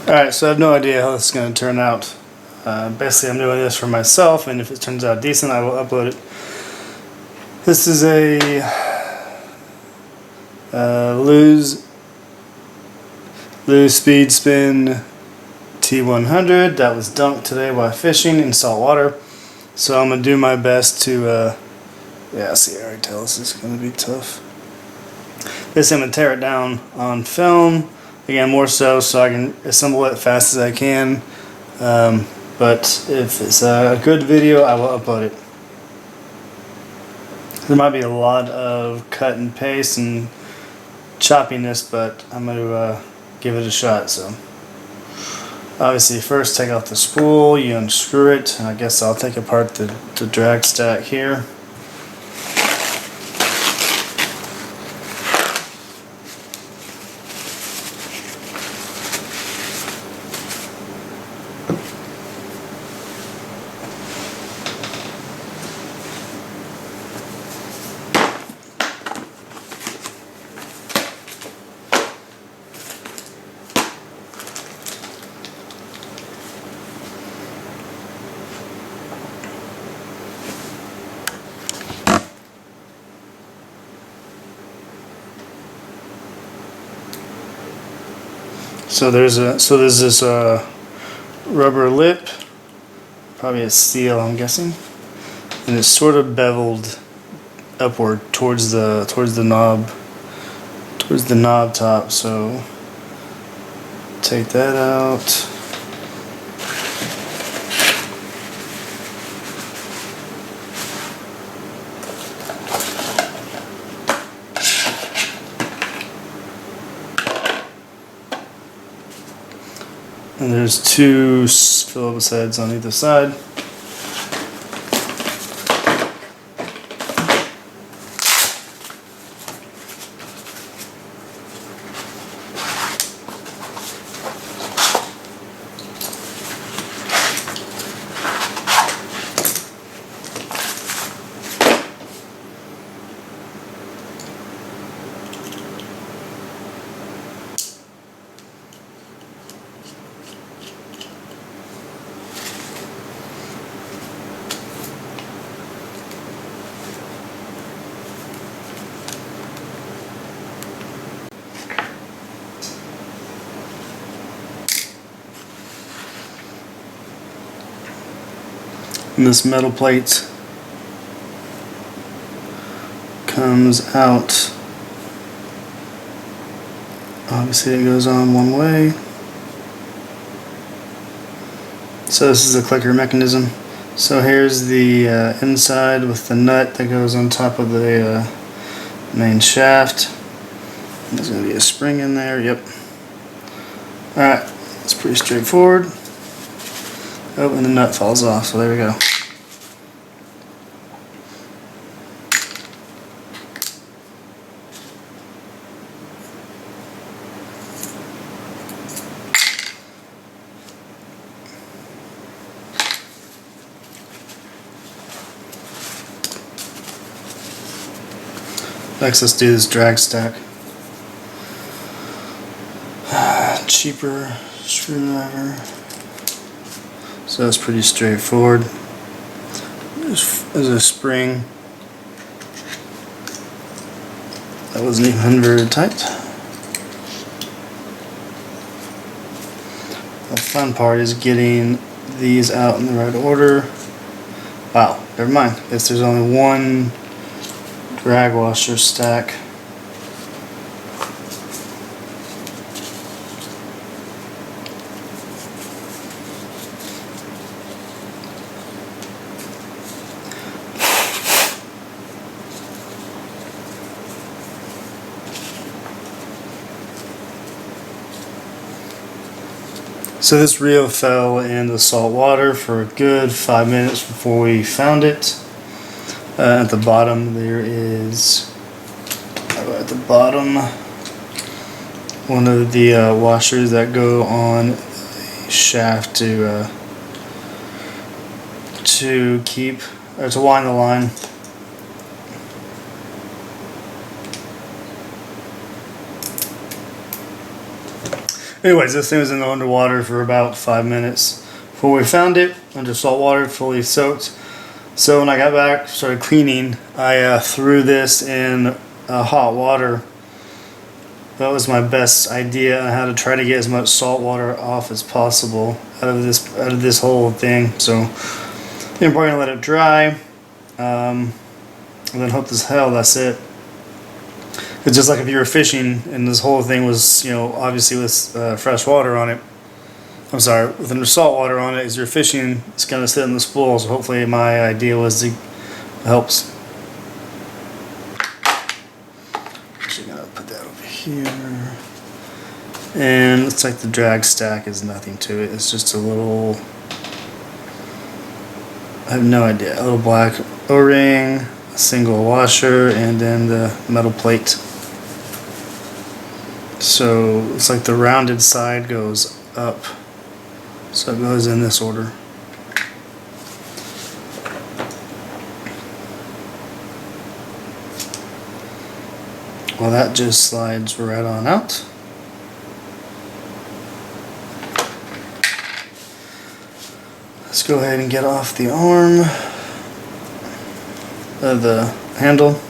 Alright, so I have no idea how this is going to turn out. Basically, I'm doing this for myself, and if it turns out decent, I will upload it. This is a Lose Speed Spin T100 that was dunked today while fishing in salt water. So I'm going to do my best to, yeah, see, I already tell this is going to be tough. Basically, I'm going to tear it down on film. Again, more so I can assemble it as fast as I can. But if it's a good video, I will upload it. There might be a lot of cut and paste and choppiness, but I'm going to give it a shot. So, obviously, first take out the spool, you unscrew it, and I guess I'll take apart the drag stack here. So there's this rubber lip, probably a steel, I'm guessing, and it's sort of beveled upward towards the knob top. So take that out. And there's two Phillips heads on either side. And this metal plate comes out. Obviously it goes on one way. So this is the clicker mechanism. So here's the inside with the nut that goes on top of the main shaft. And there's going to be a spring in there, yep. Alright, it's pretty straightforward. Oh, and the nut falls off, so there we go. Next, let's do this drag stack. Cheaper screwdriver. So it's pretty straightforward. There's a spring that wasn't even very tight. The fun part is getting these out in the right order. Wow, never mind. I guess there's only one drag washer stack. So this reel fell in the salt water for a good 5 minutes before we found it. At the bottom there is, at the bottom, one of the washers that go on the shaft to keep, or to wind the line. Anyways, this thing was in the underwater for about 5 minutes before we found it, under salt water, fully soaked. So when I got back, started cleaning, I threw this in hot water. That was my best idea on how to try to get as much salt water off as possible out of this whole thing. So I'm probably gonna let it dry, and then hope as hell that's it. It's just like if you were fishing and this whole thing was, obviously with fresh water on it. I'm sorry, with under salt water on it, as you're fishing, it's gonna sit in the spool. So hopefully my idea was to helps. Actually, gonna put that over here. And looks like the drag stack is nothing to it. It's just a little, I have no idea, a little black O-ring, a single washer, and then the metal plate. So it's like the rounded side goes up. So it goes in this order. Well, that just slides right on out. Let's go ahead and get off the arm of the handle.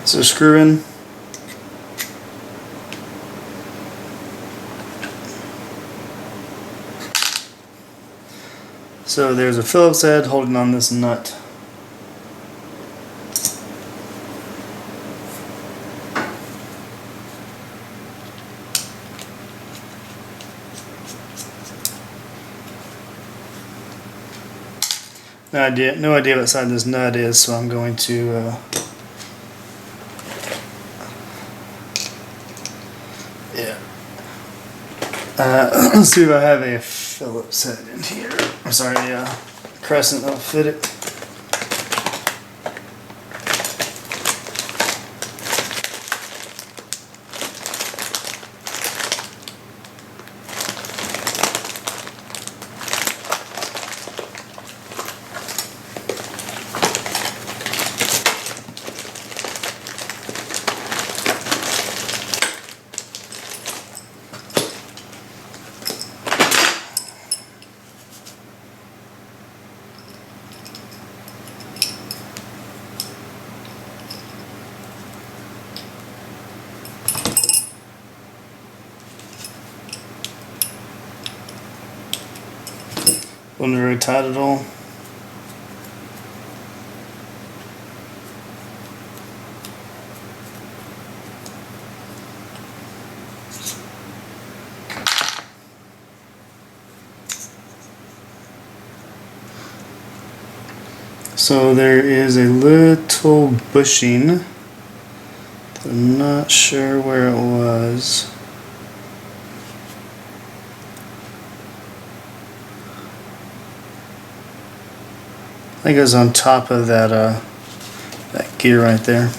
So screw in. So there's a Phillips head holding on this nut. No idea what side this nut is, so I'm going to let's see if I have a Phillips head in here. I'm sorry, crescent that'll fit it. Wasn't very tight at all. So there is a little bushing. I'm not sure where it was. I think it was on top of that that gear right there.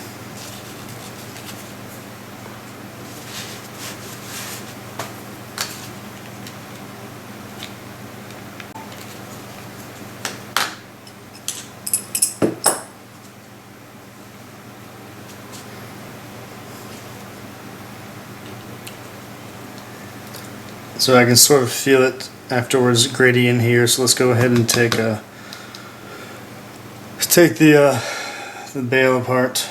So I can sort of feel it afterwards gritty in here. So let's go ahead and take the bail apart.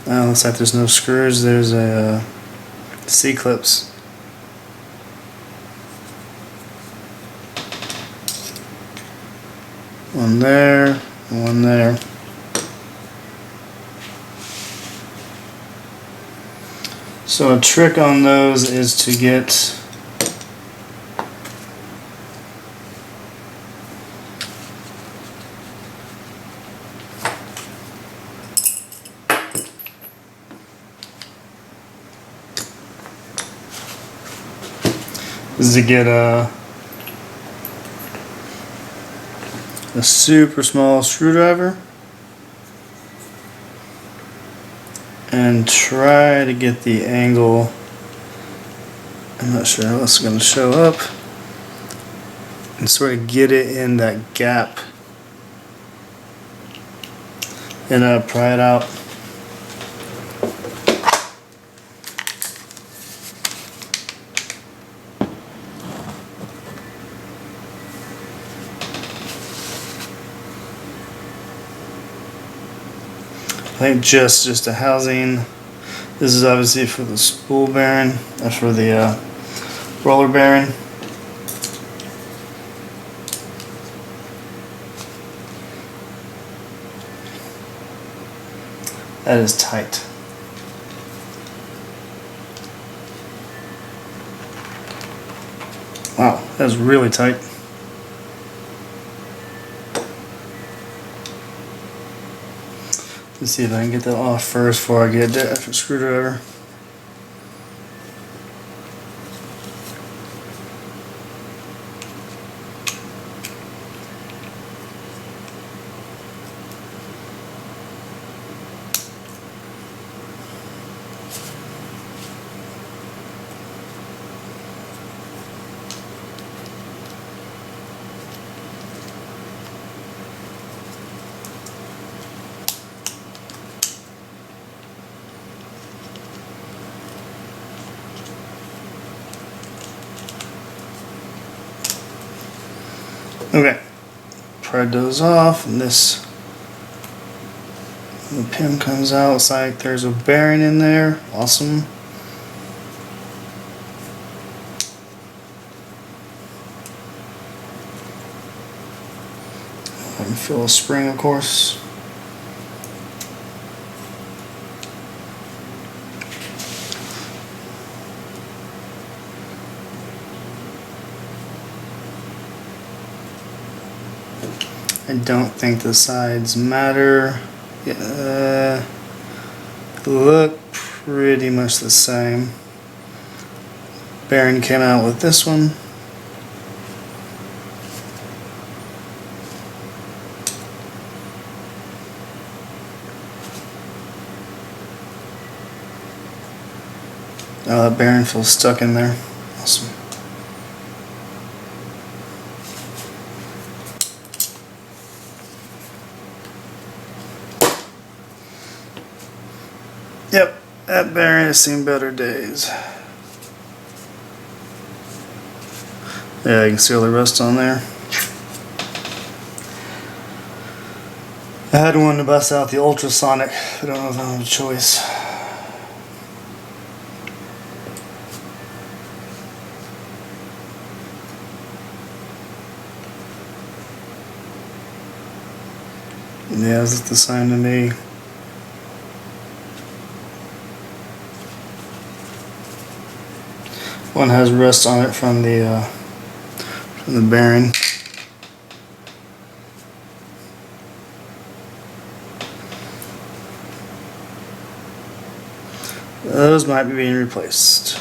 Looks like there's no screws. There's a C-clips. One there, one there. So a trick on those is to get a super small screwdriver and try to get the angle. I'm not sure what's going to show up, and sort of get it in that gap and pry it out. I think just a housing. This is obviously for the spool bearing, for the roller bearing. That is tight. Wow, that is really tight. Let's see if I can get that off first before I get a screwdriver. Okay, pried those off, and the pin comes out. Looks like there's a bearing in there. Awesome. I can feel a spring, of course. I don't think the sides matter. Look pretty much the same. Bearing came out with this one. Oh, that bearing feels stuck in there. Awesome. Yep, that bearing has seen better days. Yeah, you can see all the rust on there. I had one to bust out the ultrasonic. I don't know if I have a choice. Yeah, that's the sign to me. One has rust on it from the bearing. Those might be being replaced.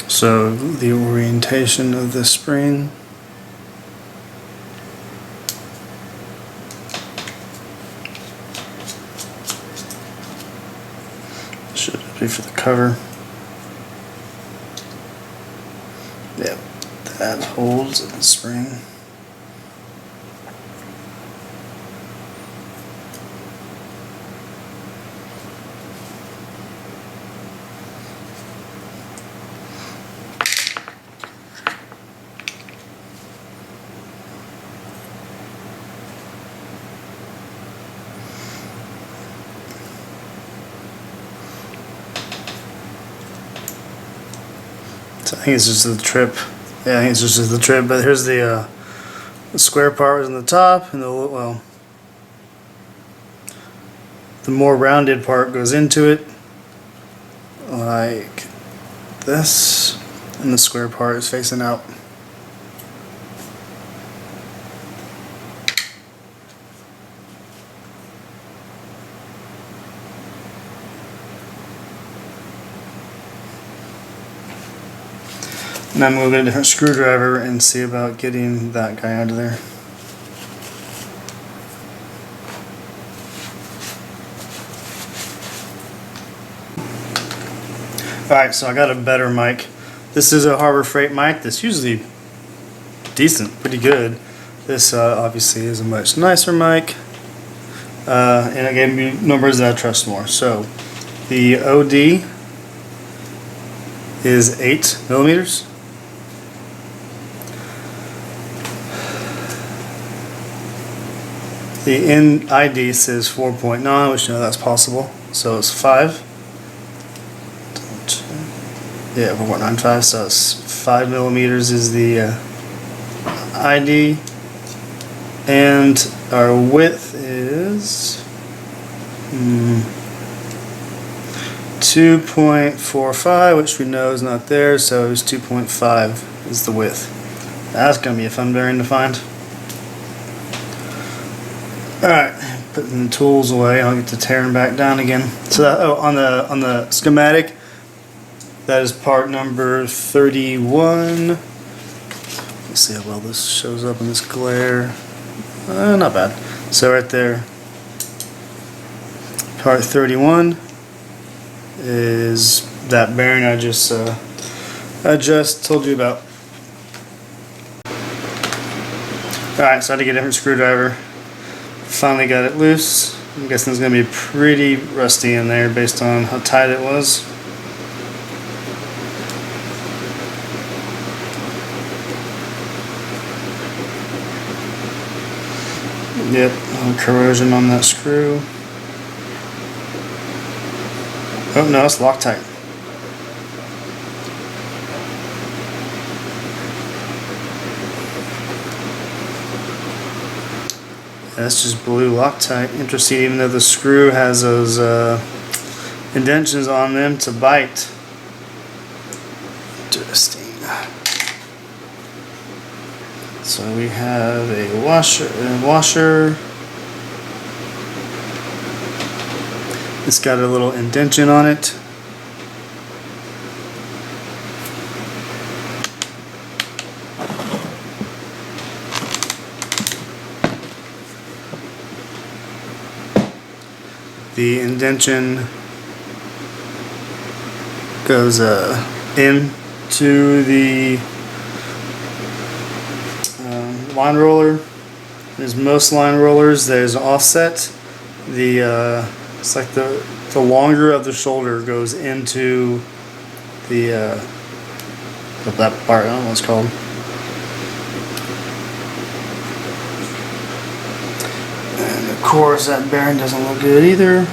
So the orientation of the spring. Should be for the cover. Yep, that holds the spring. So I think it's just the trip. Yeah, I think it's just the trip. But here's the square part was on the top, and the more rounded part goes into it, like this, and the square part is facing out. And I'm going to get a different screwdriver and see about getting that guy out of there. Alright, so I got a better mic. This is a Harbor Freight mic that's usually decent, pretty good. This obviously is a much nicer mic. And it gave me numbers that I trust more. So the OD is 8 millimeters. The NID says 4.9, which you know that's possible. So it's 5. Yeah, 4.95. So it's 5 millimeters is the ID, and our width is 2.45, which we know is not there. So it's 2.5 is the width. That's gonna be a fun bearing to find. Alright, putting the tools away, I'll get to tearing back down again. So that, on the schematic, that is part number 31. Let's see how well this shows up in this glare. Not bad. So right there, part 31 is that bearing I just told you about. Alright, so I had to get a different screwdriver. Finally got it loose. I'm guessing it's going to be pretty rusty in there based on how tight it was. Yep, corrosion on that screw. Oh no, it's Loctite. That's just blue Loctite. Interesting, even though the screw has those indentions on them to bite. Interesting. So we have a washer. It's got a little indention on it. The indention goes into the line roller. There's most line rollers. There's an offset. It's like the longer of the shoulder goes into the that part. I don't know what it's called. And of course, that bearing doesn't look good either.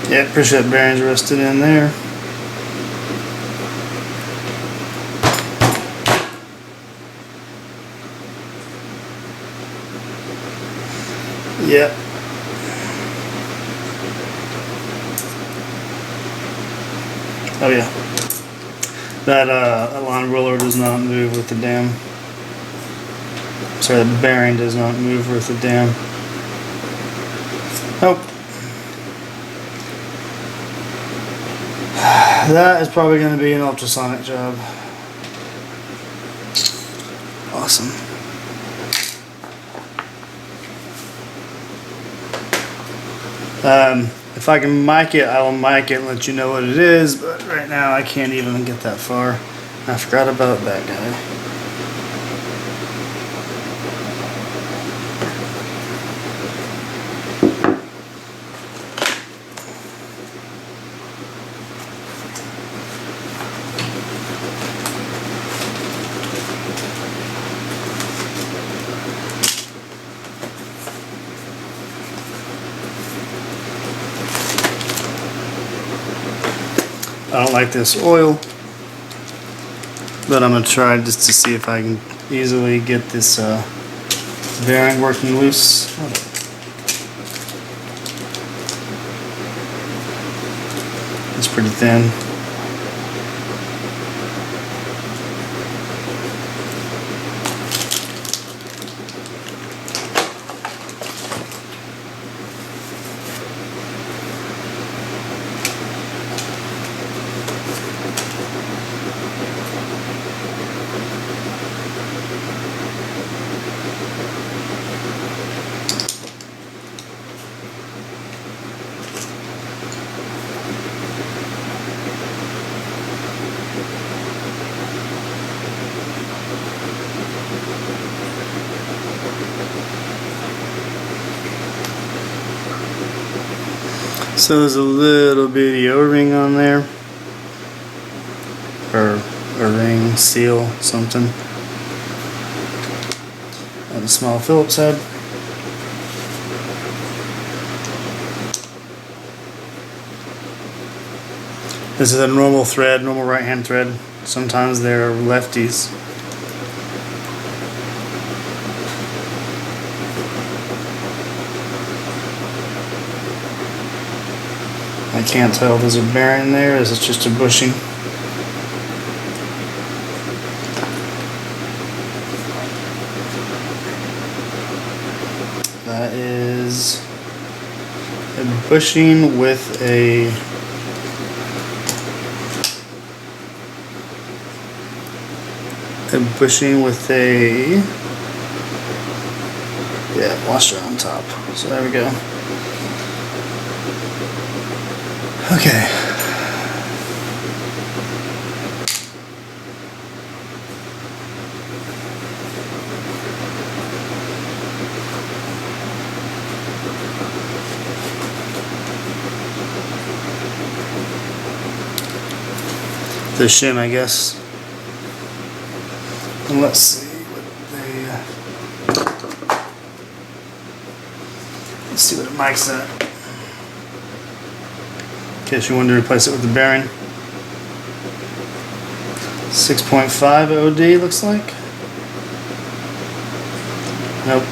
Yeah, pretty sure that bearing's rusted in there. Yep. Oh yeah. That line roller does not move with the dam. Sorry, the bearing does not move with the dam. Nope. That is probably going to be an ultrasonic job. Awesome. If I can mic it, I will mic it and let you know what it is, but right now I can't even get that far. I forgot about that guy. I don't like this oil, but I'm going to try just to see if I can easily get this bearing working loose. It's pretty thin. So there's a little bitty O-ring on there, or a ring, seal, something, and a small Phillips head. This is a normal thread, normal right hand thread. Sometimes they're lefties. I can't tell if there's a bearing there, or is it just a bushing? That is a bushing with a washer on top. So there we go. Okay. The shim, I guess. And let's see what the mic's at. In case you wanted to replace it with the bearing. 6.5 OD looks like. Nope.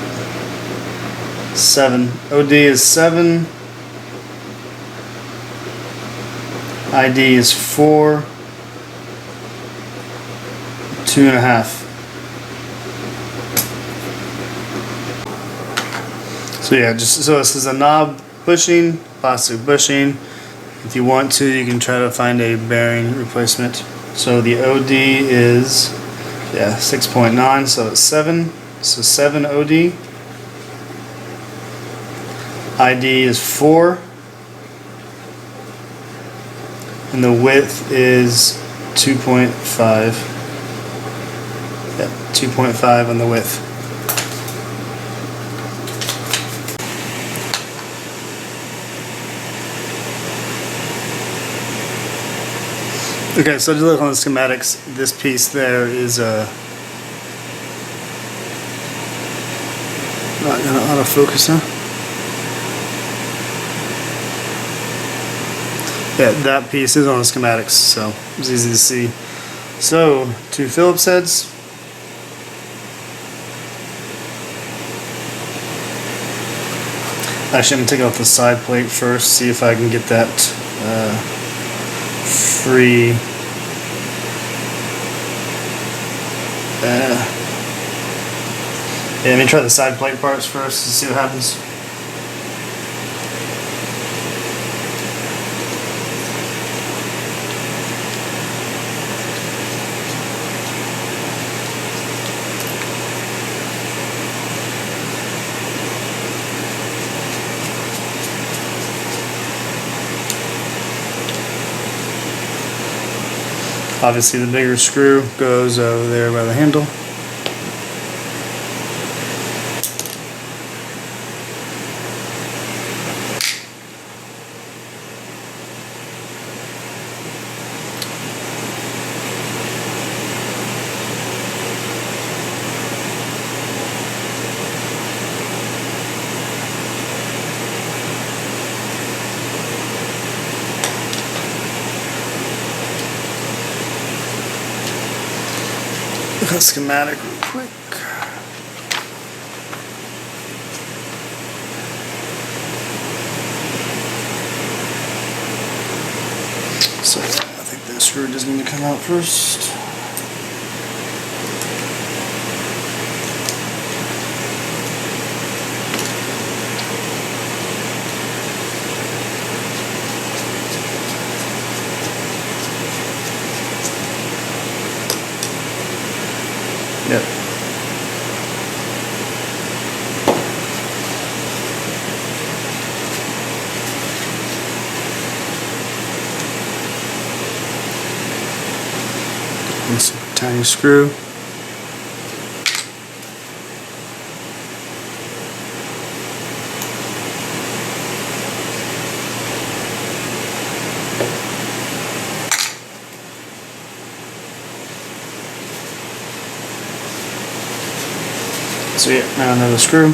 7. OD is 7. ID is 4. 2.5. So yeah, so this is a knob bushing, plastic bushing. If you want to, you can try to find a bearing replacement. So the OD is 6.9, so it's 7. So 7 OD. ID is 4. And the width is 2.5. 2.5 on the width. Okay, so to look on the schematics, this piece there is not going to autofocus, huh? Yeah, that piece is on the schematics, so it's easy to see. So, 2 Phillips heads. Actually, I'm going to take off the side plate first, see if I can get that free. Yeah, let me try the side plate parts first to see what happens. Obviously the bigger screw goes over there by the handle. Look at the schematic real quick. So I think that screw does need to come out first. Yep. This tiny screw. So yeah, now another screw.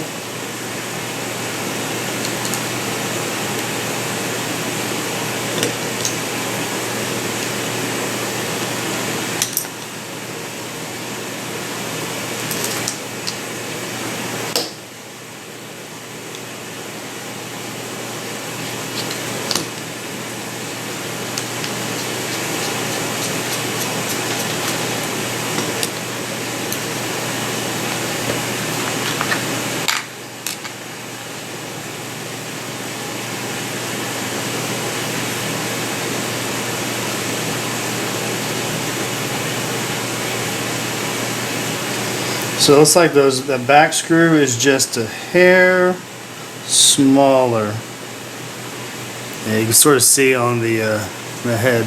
So it looks like that back screw is just a hair smaller. Yeah, you can sort of see on the head.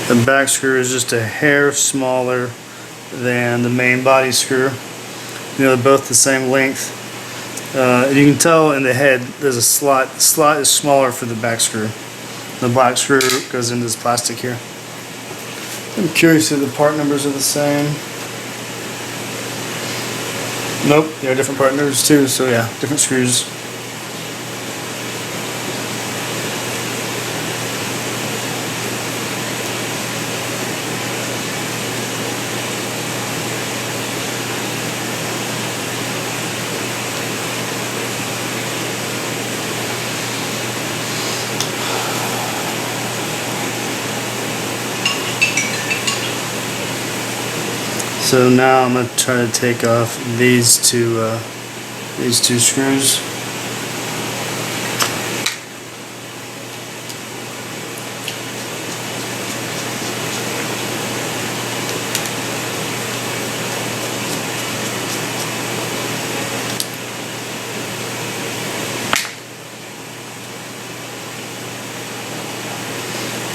The back screw is just a hair smaller than the main body screw. You know, they're both the same length. You can tell in the head there's a slot. The slot is smaller for the back screw. The black screw goes into this plastic here. I'm curious if the part numbers are the same. Nope, they're different part numbers too, so yeah, different screws. So now I'm going to try to take off these two screws.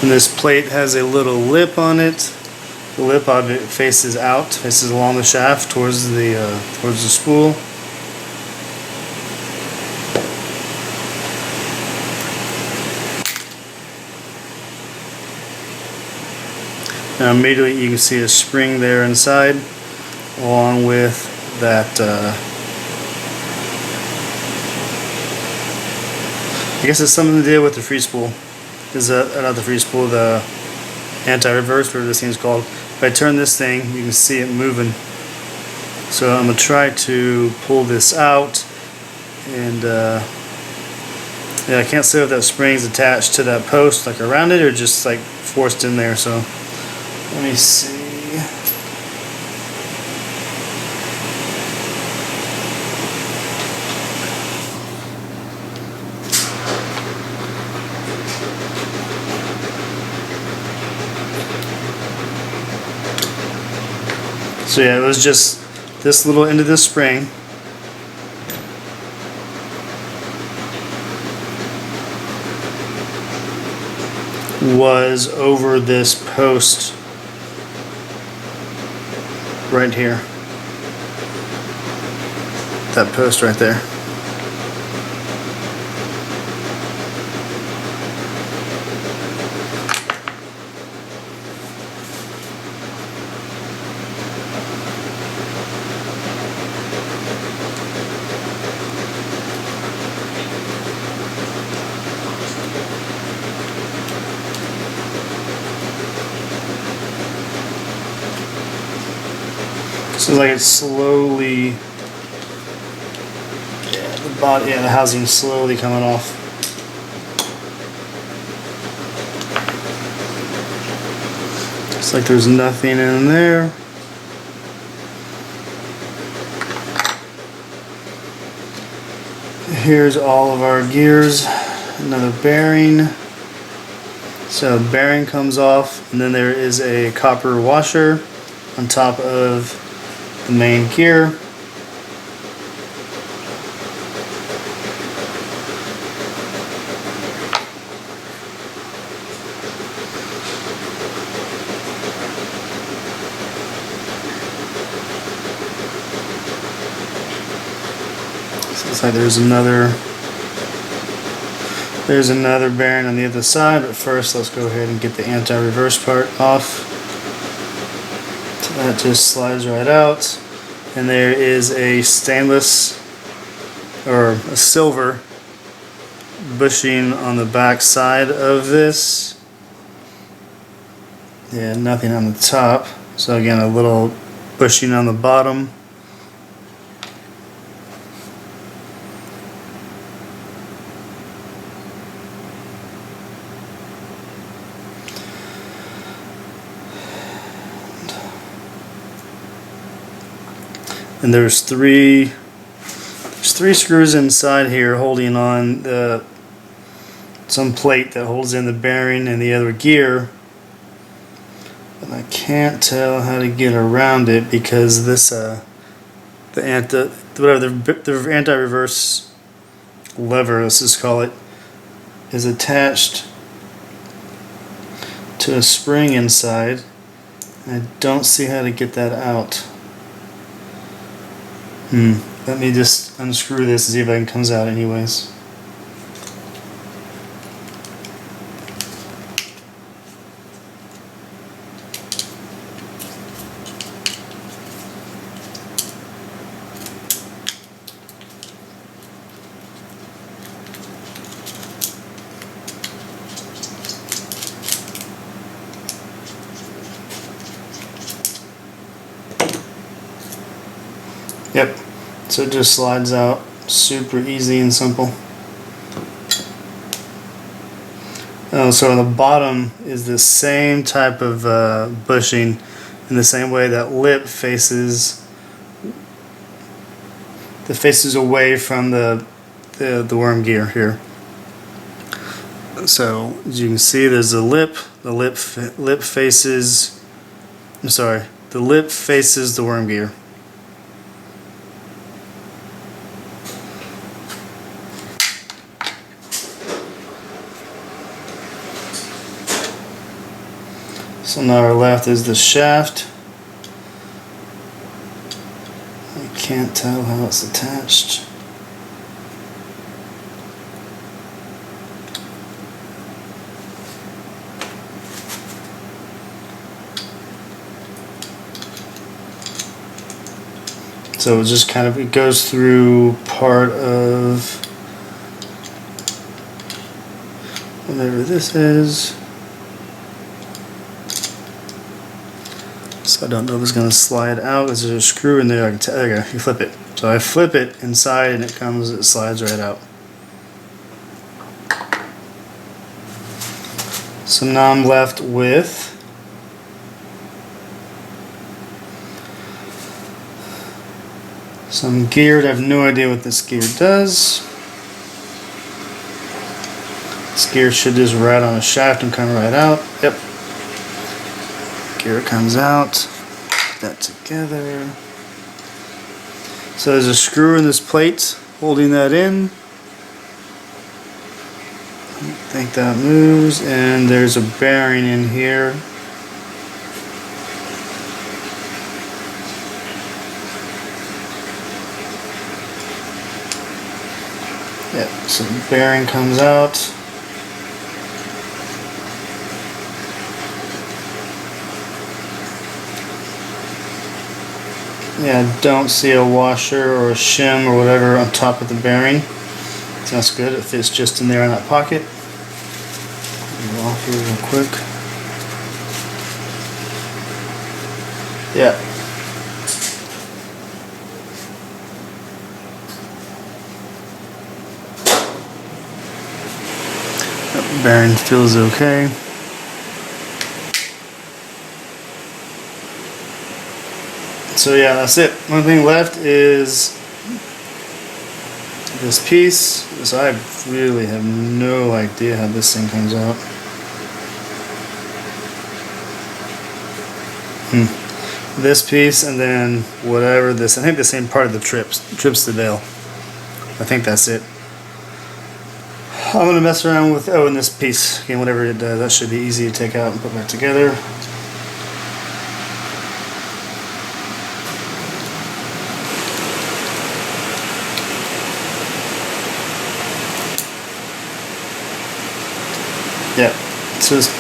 And this plate has a little lip on it. The lip of it faces out, faces along the shaft towards the spool. Now immediately you can see a spring there inside, along with that. I guess it's something to deal with the free spool. Is not the free spool, the anti-reverse, whatever this thing's called. If I turn this thing, you can see it moving. So I'm going to try to pull this out, and yeah, I can't say if that spring's attached to that post, like around it, or just like forced in there. So let me see. So yeah, it was just this little end of this spring. Was over this post right here. That post right there. So like it's slowly, the housing's slowly coming off. Looks like there's nothing in there. Here's all of our gears, another bearing. So bearing comes off, and then there is a copper washer on top of the main gear. So it's like there's another bearing on the other side, but first let's go ahead and get the anti-reverse part off. That just slides right out. And there is a stainless or a silver bushing on the back side of this. Yeah, nothing on the top. So again, a little bushing on the bottom. And there's three screws inside here holding on some plate that holds in the bearing and the other gear. But I can't tell how to get around it because this the anti-reverse lever, let's just call it, is attached to a spring inside. I don't see how to get that out. Let me just unscrew this and see if it comes out anyways. Yep. So it just slides out super easy and simple. So on the bottom is the same type of bushing in the same way that lip faces away from the worm gear here. So as you can see, there's a lip. The lip faces. I'm sorry. The lip faces the worm gear. So now our left is the shaft. I can't tell how it's attached. So it just kind of, it goes through part of whatever this is. So I don't know if it's going to slide out. There's a screw in there. There you go. You flip it. So I flip it inside and it slides right out. So now I'm left with some gear. I have no idea what this gear does. This gear should just ride on a shaft and come right out. Yep. Gear comes out. Put that together. So there's a screw in this plate holding that in. I don't think that moves. And there's a bearing in here. Yep, so the bearing comes out. Yeah, I don't see a washer or a shim or whatever on top of the bearing. So that's good. It fits just in there in that pocket. Get it off here real quick. Yeah. That bearing feels okay. So yeah, that's it. One thing left is this piece. So I really have no idea how this thing comes out. This piece and then whatever this, I think the same part of the trips the veil. I think that's it. I'm going to mess around with, oh, and this piece, again, whatever it does, that should be easy to take out and put back together. Yeah, it's just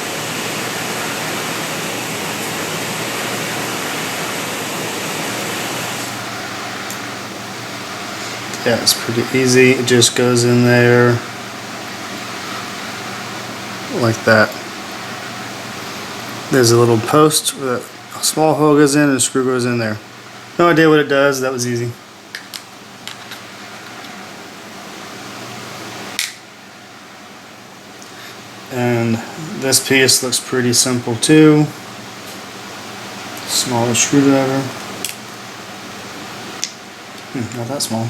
Yeah, it's pretty easy. It just goes in there like that. There's a little post where a small hole goes in and a screw goes in there. No idea what it does. That was easy. And this piece looks pretty simple too. Smaller screwdriver. Not that small.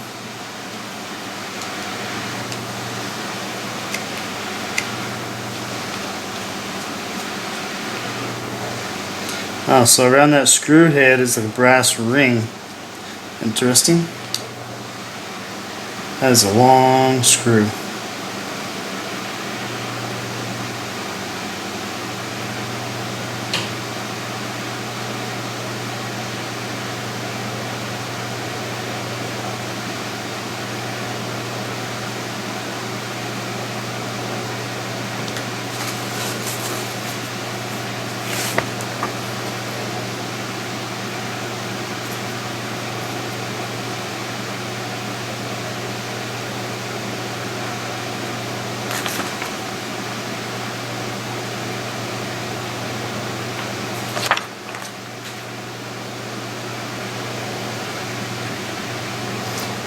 Oh, so around that screw head is a brass ring. Interesting. That is a long screw.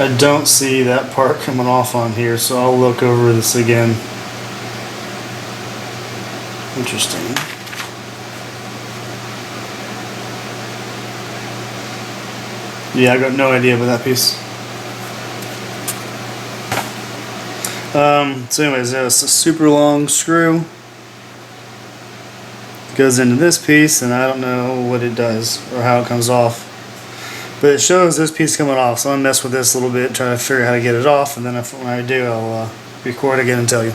I don't see that part coming off on here, so I'll look over this again. Interesting. Yeah, I got no idea about that piece. So anyways, it's a super long screw. It goes into this piece, and I don't know what it does or how it comes off. But it shows this piece coming off, so I'm gonna mess with this a little bit, try to figure out how to get it off, and then when I do, I'll record again and tell you.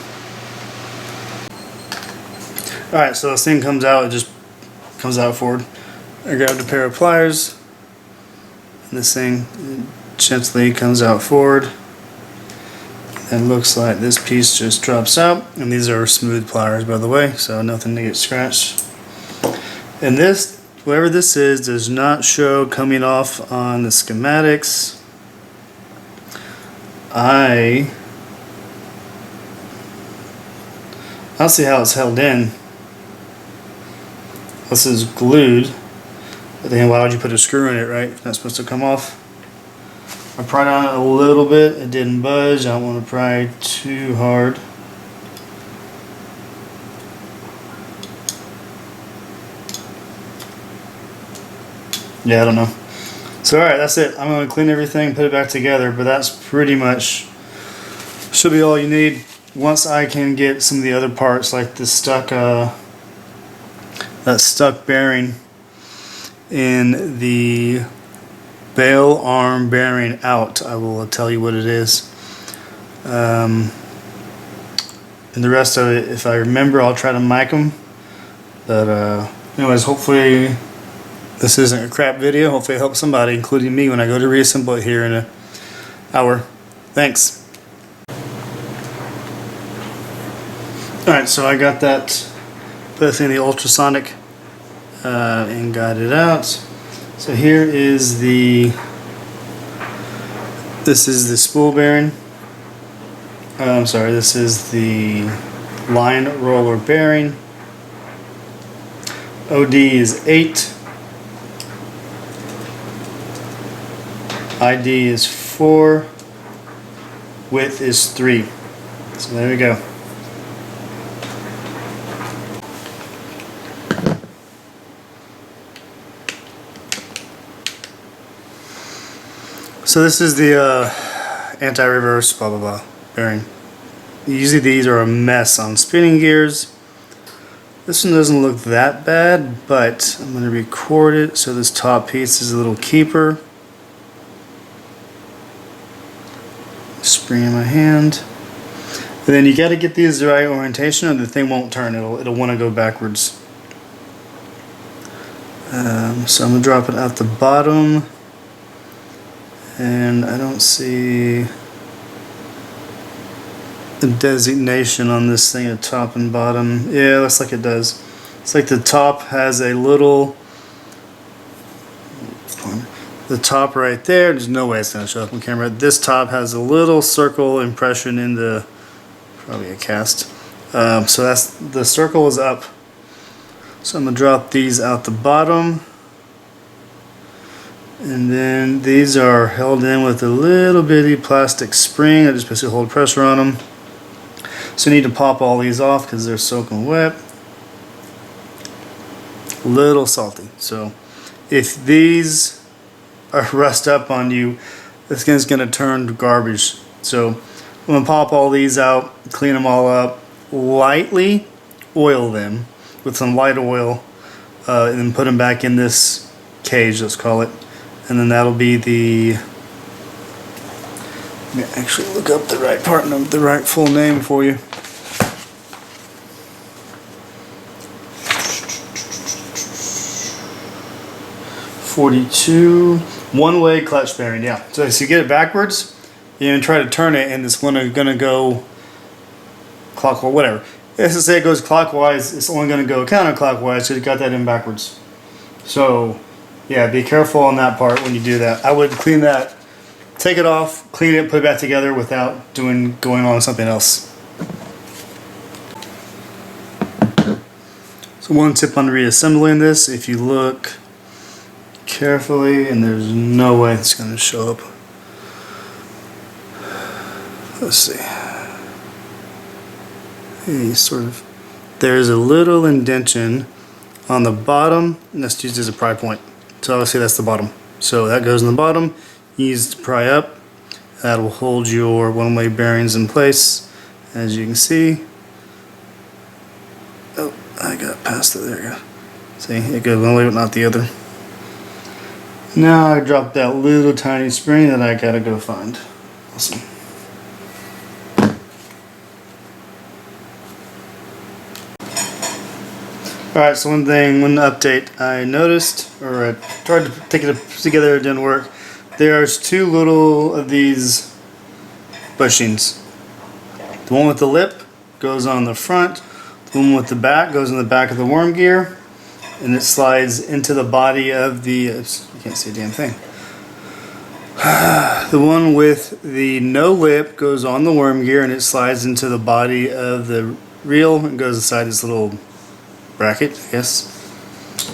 Alright, so this thing comes out, it just comes out forward. I grabbed a pair of pliers, and this thing gently comes out forward. And looks like this piece just drops out, and these are smooth pliers, by the way, so nothing to get scratched. And this, whatever this is, does not show coming off on the schematics. I don't see how it's held in. This is glued. But then why would you put a screw in it, right? It's not supposed to come off. I pried on it a little bit. It didn't budge. I don't want to pry too hard. Yeah, I don't know. So alright, that's it. I'm going to clean everything, put it back together, but that's pretty much should be all you need. Once I can get some of the other parts, like the stuck that stuck bearing in the bail arm bearing out, I will tell you what it is. And the rest of it, if I remember, I'll try to mic them. But anyways, hopefully this isn't a crap video. Hopefully it helps somebody, including me, when I go to reassemble it here in an hour. Thanks. Alright, so I got that, put this in the ultrasonic and got it out. So here is this is the spool bearing. I'm sorry, this is the line roller bearing. OD is 8. ID is 4. Width is 3. So there we go. So this is the anti-reverse blah blah blah bearing. Usually these are a mess on spinning gears. This one doesn't look that bad, but I'm going to record it. So this top piece is a little keeper. Spring in my hand. And then you got to get these the right orientation, or the thing won't turn. It'll want to go backwards. So I'm going to drop it at the bottom. And I don't see a designation on this thing at top and bottom. Yeah, looks like it does. It's like the top has a little the top right there, there's no way it's going to show up on camera. This top has a little circle impression in the, probably a cast. So that's, the circle is up. So I'm going to drop these out the bottom. And then these are held in with a little bitty plastic spring. I just basically hold pressure on them. So you need to pop all these off because they're soaking wet. A little salty. So if these are rust up on you, this thing's going to turn to garbage. So I'm going to pop all these out, clean them all up, lightly oil them with some light oil, and then put them back in this cage, let's call it. And then that'll be the, let me actually look up the right part and the right full name for you. .42 one-way clutch bearing, yeah. So if you get it backwards, you can try to turn it, and it's gonna go clockwise, whatever. Let's just say it goes clockwise, it's only gonna go counterclockwise, so you got that in backwards. So yeah, be careful on that part when you do that. I would clean that, take it off, clean it, put it back together without going on something else. So one tip on reassembling this, if you look carefully, and there's no way it's going to show up. Let's see. There's a little indentation on the bottom, and that's used as a pry point. So obviously that's the bottom. So that goes in the bottom. You use to pry up. That will hold your one-way bearings in place, as you can see. Oh, I got past it. There you go. See, it goes one way but not the other. Now I dropped that little tiny spring that I gotta go find. Awesome. Alright, so one update I noticed, or I tried to take it together, it didn't work. There's two little of these bushings. The one with the lip goes on the front, the one with the back goes in the back of the worm gear, and it slides into the body of the, you can't see a damn thing. The one with the no lip goes on the worm gear and it slides into the body of the reel and goes inside this little bracket, I guess.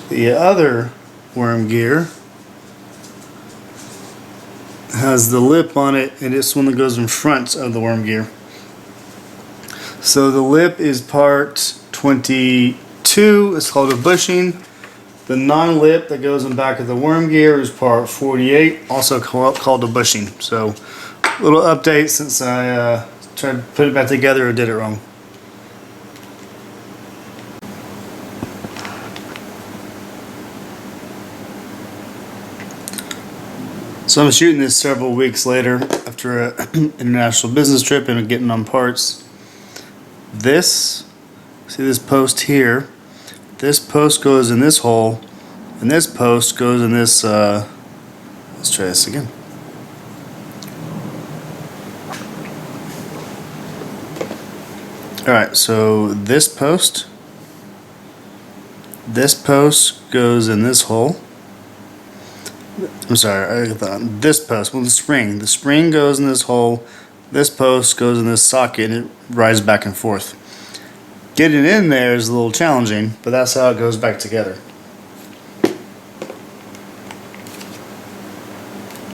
The other worm gear has the lip on it, and it's one that goes in front of the worm gear. So the lip is part 22, it's called a bushing. The non-lip that goes in back of the worm gear is part 48, also called a bushing. So a little update since I tried to put it back together or did it wrong. So I'm shooting this several weeks later after an international business trip and getting on parts. See this post here? This post goes in this hole, and this post goes in this, let's try this again. Alright, so this post goes in this hole. I'm sorry, this post, well, the spring goes in this hole, this post goes in this socket, and it rides back and forth. Getting in there is a little challenging, but that's how it goes back together.